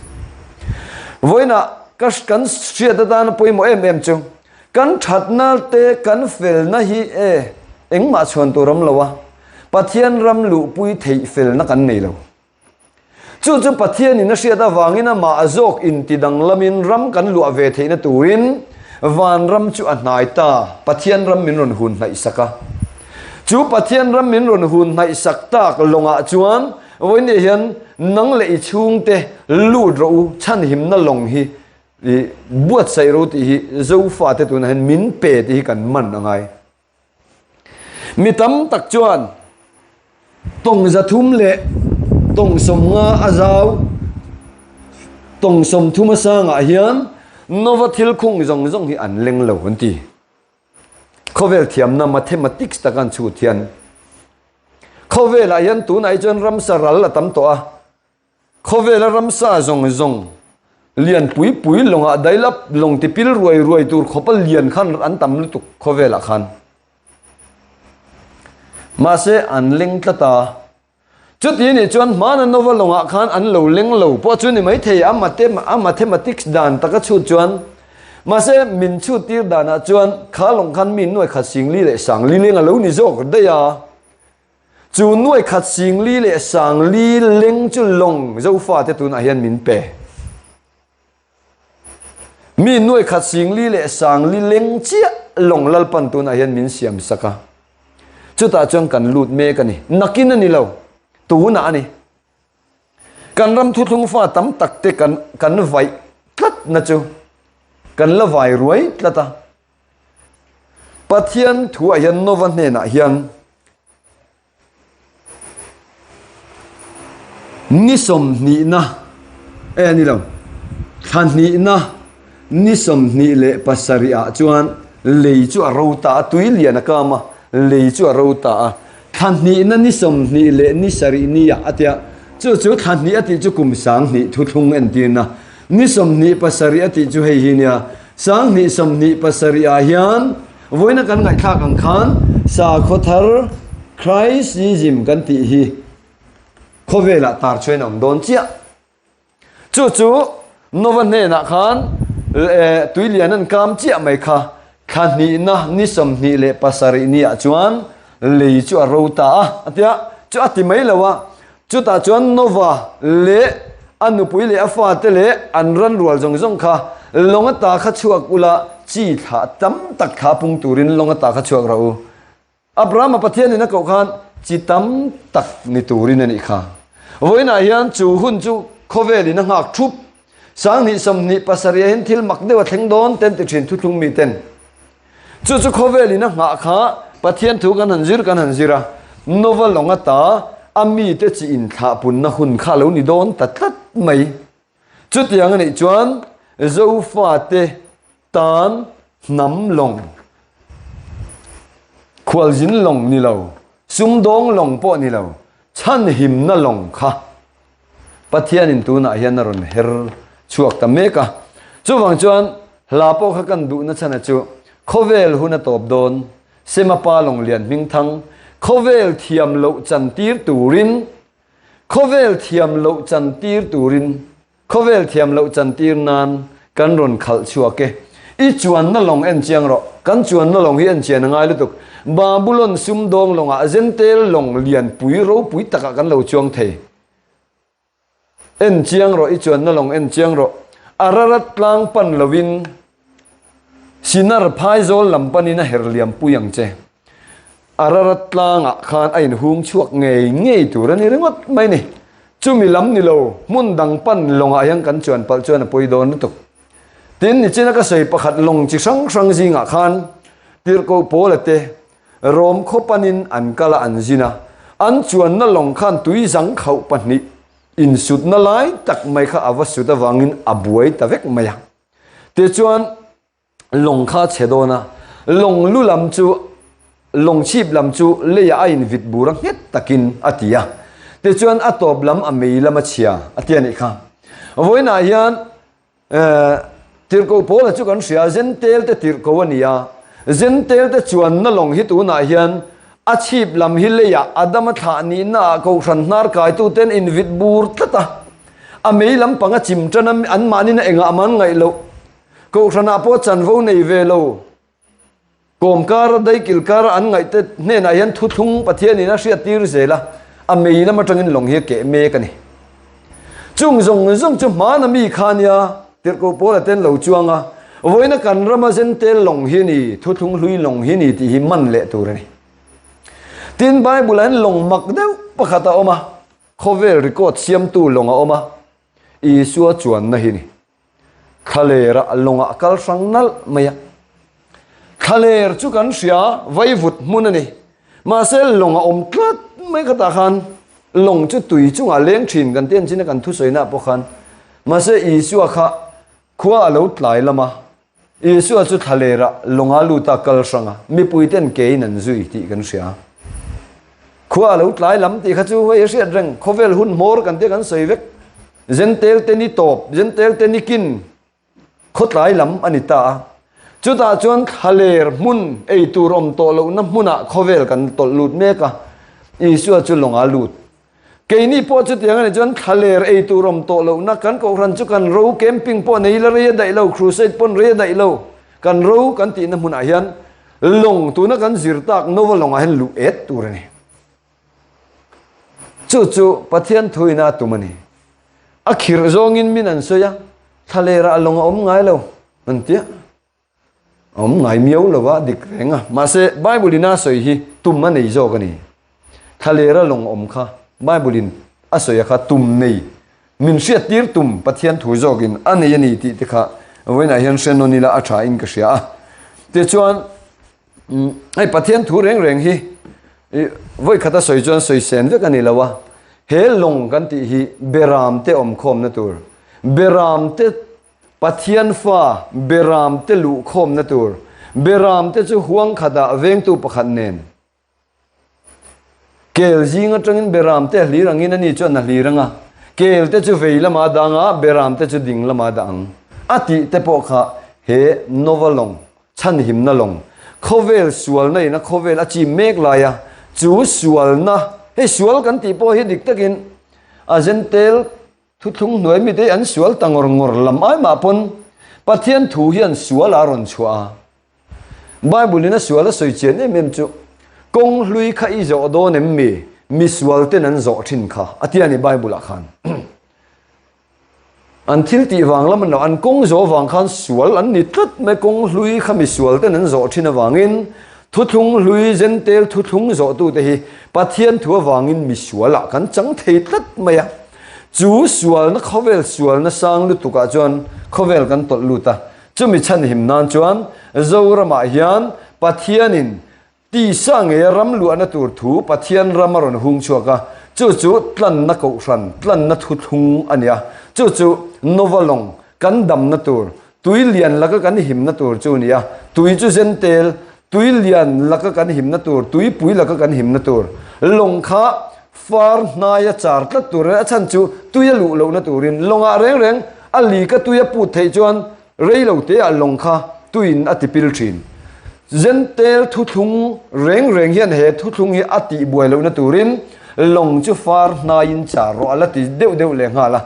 Speaker 1: voina kas kan sia ta dan poi mo em chu kan thatna te kan fel na hi engma chhon tu ram lawa pathian ram lu pui thei fel na kan nei lo chu pathian in sia ta wangina ma azok in tidang lamin ram kan lu ave theina turin van ram chu a hnai ta pathian ram min ron hun nai saka chu pathian ram min ron hun nai sak tak longa chuan voine hian nang le I chung te lu ro chan him na long hi buat sai ro ti hi Zofate tu na hen min pe ti kan man angai mi tam tak chuan tong za thum le tong som nga azau tong som thuma sanga hian nova thil khung zong hi an leng lo hun ti khovel thiam na mathematics ta kan chu thian khovel a hian tu nai chon ram saral la tam to a khovel ram sa zong lian pui longa dailap long ti pil ruai tur khopal lian khan an tam lu tu khovel a khan ma se an leng tlata chút yi ni chuan mana novel longa khan an lo leng lo po chu ni mai thei a mathematics dan taka chu chuan ma se min chu tir dana chuan kha long khan min noi khat sing li le sang li leng a lo ni jok de ya chu noi khat sing li le sang li leng chu long Zofate tu na hian min pe min noi khat sing li le sang li leng chia long lal pan tu na hian min siam saka chu ta chuan kan lut me ka ni nakin ani lo tu na ani kan ram thu thung fa tam tak te kan vai tlat na chu kan la vai ruai tlata pathian thu a hian no van ne na hian ni som ni na ani lo khan ni na ni som ni le pasaria chuan lei chu a ro ta tui lian ka ma lei chu a ro ta khan ni na ni som ni le ni sari ni ya atia chu khan ni ati chu kum sang ni thu thung en tin na ni som ni pasari ati chu hei hi nia sang ni som ni pasari a hian voina kan ngai kha kan khan sa kho thar Christ jim kan ti hi khovela tar chuen om don chia chu no van ne na khan tui lian an kam chia mai kha khan ni na ni som ni le pasari ni a chuan lei chu a ro ta atia chu ati mai lawa chu ta chuan nova le anu pui le afa te le an ran rual jong kha longa ta kha chuak ula chi tha tam tak kha pung turin longa ta kha chuak ro Abraham pathian ni na ko khan chi tam tak ni turin ani kha voina hian chu hun chu khoveli na ngak thup sáng ni som ni pasaria hin thil mak dewa theng don ten ti thin thu thung mi ten chu chu khovel ina nga kha pathian thu kan han zira novel longa ta ami te chi in tha pun na hun kha lo ni don tat mai chu tiang ni chuan Zofate tan nam long khwal jin long ni lo sum dong long po ni lo chan him na long kha pathian in tu na hian ron her chuak ta meka chu wang chuan la po kha kan du na chana chu khovel huna top don sema pa long lian ming thang khovel thiam lo chan tir turin khovel thiam lo chan tir turin khovel thiam lo chan tir nan kan ron khal chuake i chuan na long en chiang ro kan chuan na long hi en chian ngai lutuk babylon sum dong longa zentel long lian pui ro pui taka kan lo chuang the en chiang ro i chuan na long en chiang ro ararat tlang pan lovin sinar phai zol lampani na herliam puyang che ararat tlang a khan ain hung chuak ngei turani ringot mai ni chumi lam ni lo mun dang pan longa yang kan chuan pal chuan poi don tuk tin ni china ka sei pakhat long chi sang zinga khan tir ko polate rom khopanin an kala an zina an chuan na long khan tui zang khau pani in sut na lai tak mai kha avasuta wangin abuai tavek maya te chuan long kha chedona long lu lam chu long chip lam chu leya ain vit burang het takin atia te chuan atop lam amei lama chia atiani kha voina hian tirko pola chu kan sia zentel te tirko ania zentel te chuan na long hi tu na hian achip lam hi leya adama tha ni na ko ran nar kai tu ten in vit bur tata amei lam panga chim chanam an mani na enga man ngai lo ko rana po chan vo nei ve lo kom kar dai kil kar an ngai te ne na hian thu thung pathian ina ria tir zela amei na ma tangin long hi ke me kani chung zong chu ma na mi khania tir ko pola ten lo chuanga voina kan rama zen tel long hi ni thu thung hlui long hi ni ti hi man le tur ni tin bible an long mak deu pakhata oma khovel record siam tu longa oma isua chuan na hi ni khalera longa kal sangnal maya khaler chu kan sia vaivut munani ma sel longa om tlat mai khata khan long chu tui chunga leng thin kan ten china kan thu soina po khan ma se isua kha khua lo tlai lama isua chu khalera longa lu ta kal sanga mi puiten ke nan zui ti kan sia khua lo tlai lam ti kha chu hoi sia reng khovel hun mor kan te kan soivek zentel te ni top zentel te ni kin khotlai lam anita chuta chuan khaler mun ei turom to lo na muna khovel kan tol lut meka isua chu longa lut keini po chu tiang ani chuan khaler ei turom to lo na kan ko ran chu kan ro camping po nei la re dai lo crusade pon re dai lo kan ro kan ti na muna hian long tu na kan zirtak novel longa hen lu et turani chu pathian thuina tumani akhir zongin min an soya thalera longa om ngai lo antia om ngai miau lova dik renga ma se bible ina soi hi tumma nei zo kani thalera long om kha bible in asoya kha tum nei min sia tir tum pathian thu zogin ani yani ti te kha wena hian senoni la atha in ka sia te chuan ai pathian thu reng hi voi khata soi chuan soi sen ve kani lawa he long kan ti hi beram te om khom na tur beram te pathian fa beram te lu khom na tur beram te chu huang khada veng tu pakhat nen kel jinga tangin beram te hlirangin ani chuan na hliranga kel te chu veilama danga beram te chu dinglama dang ati te po kha he novelong chan him na long khovel sual nei na khovel achi mek laya chu sual na he sual kan ti po hi dik takin azentel thu thung noi mi te an sual tangor ngor lam ai ma pon pathian thu hian sual aron chua bible na sual soi chen em chu kong hlui kha i zo do nem mi sual te nan zo thin kha atiani bible a khan an thil ti wang lam no an kong zo wang khan sual an ni tlat me kong hlui kha mi sual te nan zo thin awangin thu thung hlui zentel thu thung zo tu te hi pathian thu awangin mi suala kan chang thei tlat maya chú sual na khovel sual na sang lu tuka chuan khovel kan tol lu ta chumi chan him nan chuan zorama hian pathianin ti sang e ram lu ana tur thu pathian ramaron hung chuaka chu tlan na ko ran tlan na thu thung ania chu novalong kan dam na tur tui lian laka kan him na tur chu nia tui chu zentel tui lian laka kan him na tur tui pui laka kan him na tur long kha far na ya char tla tur a chan chu tui lu lo na turin longa reng ali ka tui pu thei chuan rei lo te a long kha tuin atipil thin zentel thu thung reng hian he thu thung hi ati buai lo na turin long chu far na in char ro ala ti deu le nga la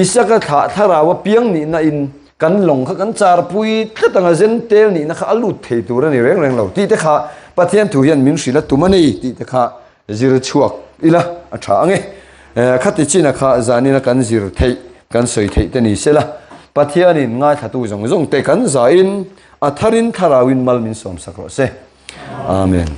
Speaker 1: isaka tharawa piang ni na in kan long kha kan char pui tlatanga zentel ni na kha alut thei tur ani reng lo ti te kha pathian thu hian min sila tumani ti te kha zir chuak ila a tha ange khati china kha zanina kan zir thei kan soi thei te ni sela pathianin ngai thatu jong te kan za in a tharin tharawin mal min som sakro se amen